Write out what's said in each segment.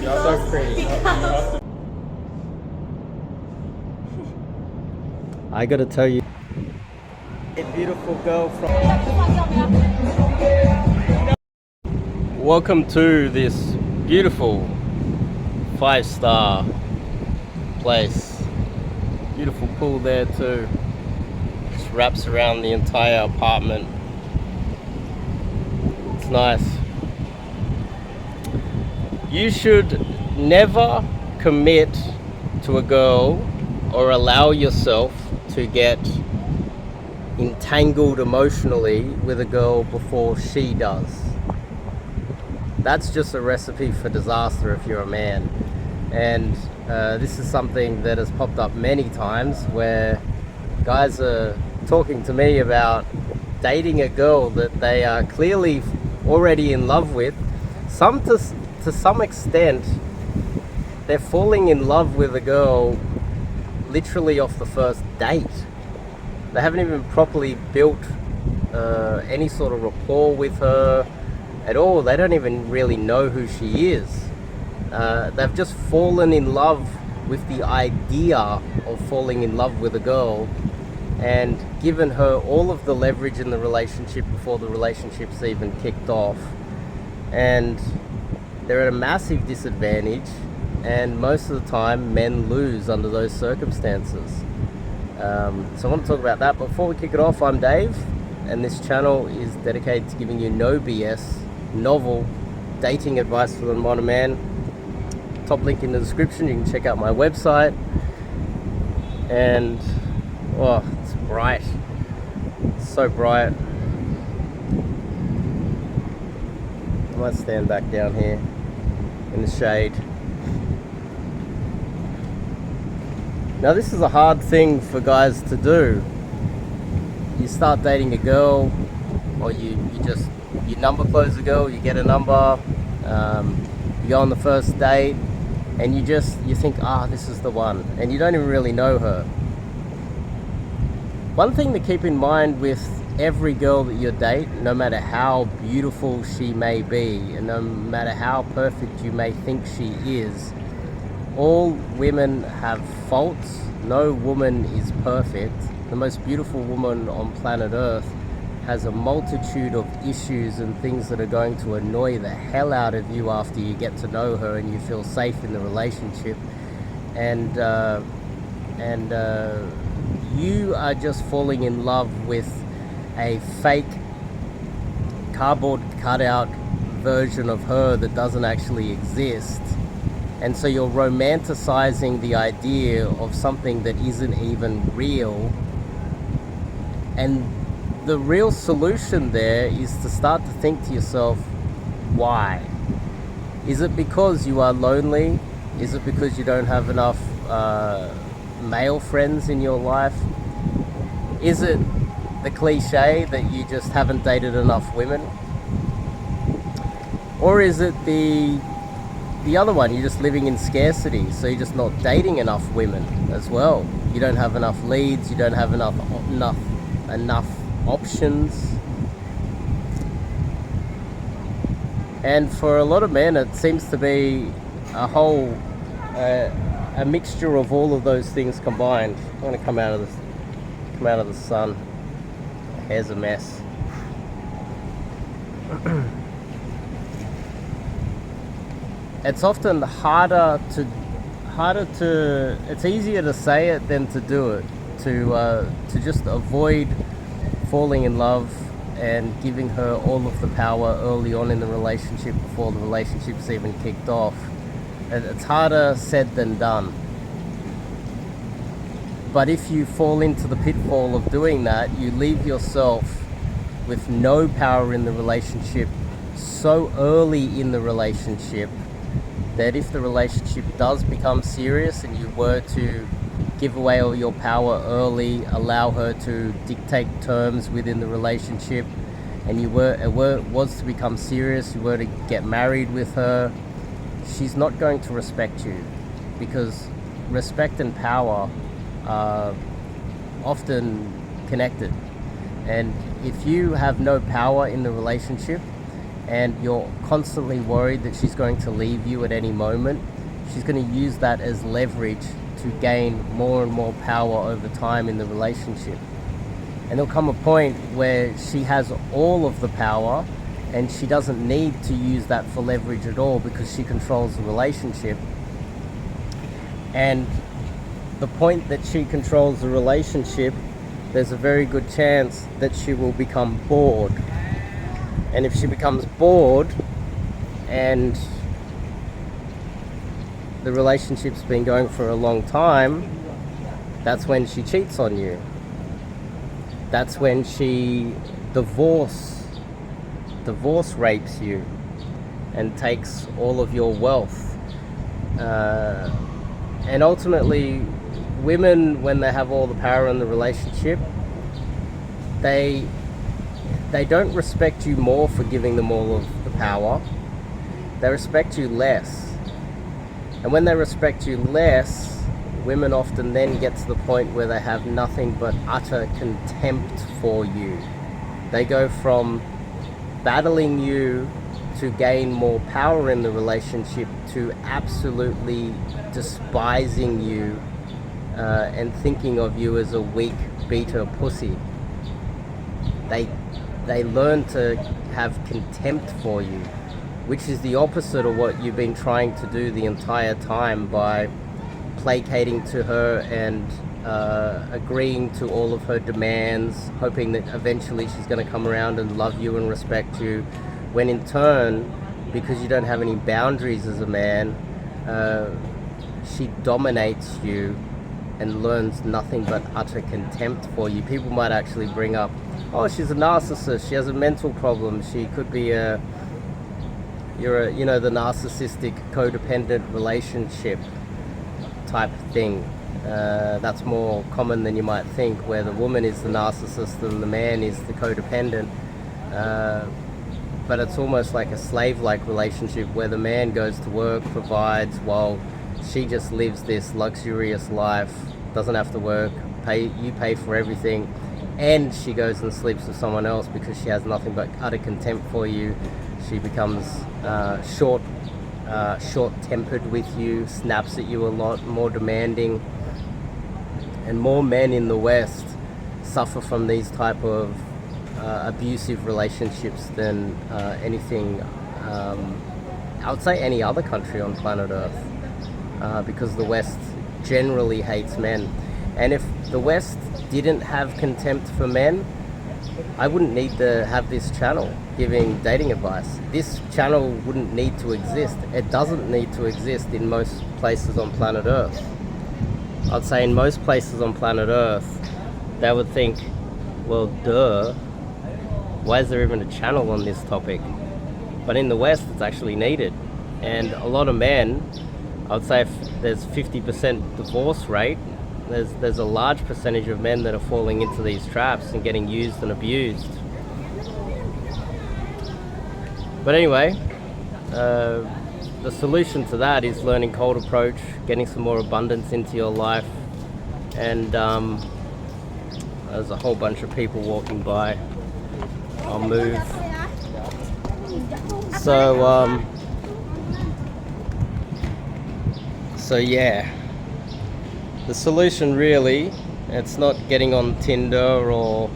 You're so pretty. I gotta tell you, a beautiful girl from. Welcome to this beautiful 5-star place. Beautiful pool there too. Just wraps around the entire apartment. It's nice. You should never commit to a girl or allow yourself to get entangled emotionally with a girl before she does. That's just a recipe for disaster if you're a man. And this is something that has popped up many times where guys are talking to me about dating a girl that they are clearly already in love with. To some extent, they're falling in love with a girl literally off the first date. They haven't even properly built any sort of rapport with her at all. They don't even really know who she is. They've just fallen in love with the idea of falling in love with a girl and given her all of the leverage in the relationship before the relationship's even kicked off. And they're at a massive disadvantage, and most of the time men lose under those circumstances. So I want to talk about that. Before we kick it off, I'm Dave, and this channel is dedicated to giving you no BS, novel dating advice for the modern man. Top link in the description, you can check out my website. And oh, it's bright, it's so bright. I might stand back down here in the shade. Now this is a hard thing for guys to do. You start dating a girl, or you number close a girl, you get a number, you go on the first date, and you think, this is the one, and you don't even really know her. One thing to keep in mind with every girl that you date, no matter how beautiful she may be, and no matter how perfect you may think she is, all women have faults. No woman is perfect. The most beautiful woman on planet Earth has a multitude of issues and things that are going to annoy the hell out of you after you get to know her and you feel safe in the relationship. And you are just falling in love with a fake cardboard cutout version of her that doesn't actually exist. And so you're romanticizing the idea of something that isn't even real. And the real solution there is to start to think to yourself, why? Is it because you are lonely? Is it because you don't have enough male friends in your life? Is it the cliche that you just haven't dated enough women? Or is it the other one, you're just living in scarcity, so you're just not dating enough women as well? You don't have enough leads, you don't have enough options. And for a lot of men, it seems to be a mixture of all of those things combined. I'm going to come out of the sun. My hair's a mess. It's often harder to it's easier to say it than to do it, to just avoid falling in love and giving her all of the power early on in the relationship before the relationship's even kicked off. It's harder said than done. But if you fall into the pitfall of doing that, you leave yourself with no power in the relationship so early in the relationship that if the relationship does become serious and you were to give away all your power early, allow her to dictate terms within the relationship, and it was to become serious, you were to get married with her, she's not going to respect you, because respect and power are often connected. And if you have no power in the relationship and you're constantly worried that she's going to leave you at any moment, she's going to use that as leverage to gain more and more power over time in the relationship. And there'll come a point where she has all of the power and she doesn't need to use that for leverage at all because she controls the relationship. And the point that she controls the relationship, there's a very good chance that she will become bored. And if she becomes bored and the relationship's been going for a long time, that's when she cheats on you. That's when she divorce rapes you and takes all of your wealth. And ultimately, women, when they have all the power in the relationship, they don't respect you more for giving them all of the power. They respect you less. And when they respect you less, women often then get to the point where they have nothing but utter contempt for you. They go from battling you to gain more power in the relationship to absolutely despising you and thinking of you as a weak beta pussy. They learn to have contempt for you, which is the opposite of what you've been trying to do the entire time by placating to her and agreeing to all of her demands, hoping that eventually she's going to come around and love you and respect you, when in turn, because you don't have any boundaries as a man, she dominates you and learns nothing but utter contempt for you. People might actually bring up, oh, she's a narcissist, she has a mental problem, she could be the narcissistic codependent relationship type thing. That's more common than you might think, where the woman is the narcissist and the man is the codependent. But it's almost like a slave-like relationship where the man goes to work, provides, while she just lives this luxurious life, doesn't have to work, you pay for everything, and she goes and sleeps with someone else because she has nothing but utter contempt for you. She becomes short-tempered with you, snaps at you a lot, more demanding. And more men in the West suffer from these type of abusive relationships than anything, I would say any other country on planet Earth, because the West generally hates men. And if the West didn't have contempt for men, I wouldn't need to have this channel giving dating advice. This channel wouldn't need to exist. It doesn't need to exist in most places on planet Earth. I'd say in most places on planet Earth, they would think, well, duh, why is there even a channel on this topic? But in the West, it's actually needed. And a lot of men, I'd say if there's 50% divorce rate, there's a large percentage of men that are falling into these traps and getting used and abused. But anyway, the solution to that is learning cold approach, getting some more abundance into your life, and there's a whole bunch of people walking by. I'll move. So yeah, the solution really, it's not getting on Tinder, or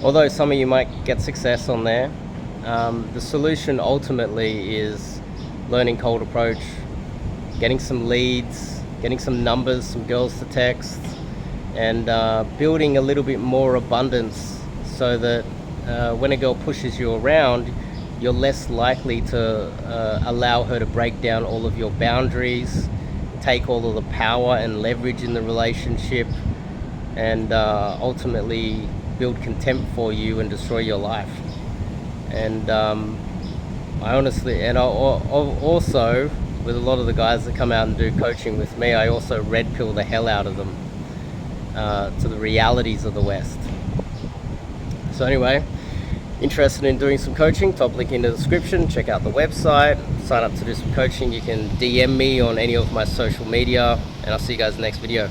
although some of you might get success on there, the solution ultimately is learning cold approach, getting some leads, getting some numbers, some girls to text, and building a little bit more abundance so that when a girl pushes you around, you're less likely to allow her to break down all of your boundaries, take all of the power and leverage in the relationship, and ultimately build contempt for you and destroy your life. And I honestly, and I also, with a lot of the guys that come out and do coaching with me, I also red pill the hell out of them to the realities of the West. So anyway, interested in doing some coaching, top link in the description. Check out the website, sign up to do some coaching. You can DM me on any of my social media, and I'll see you guys in the next video.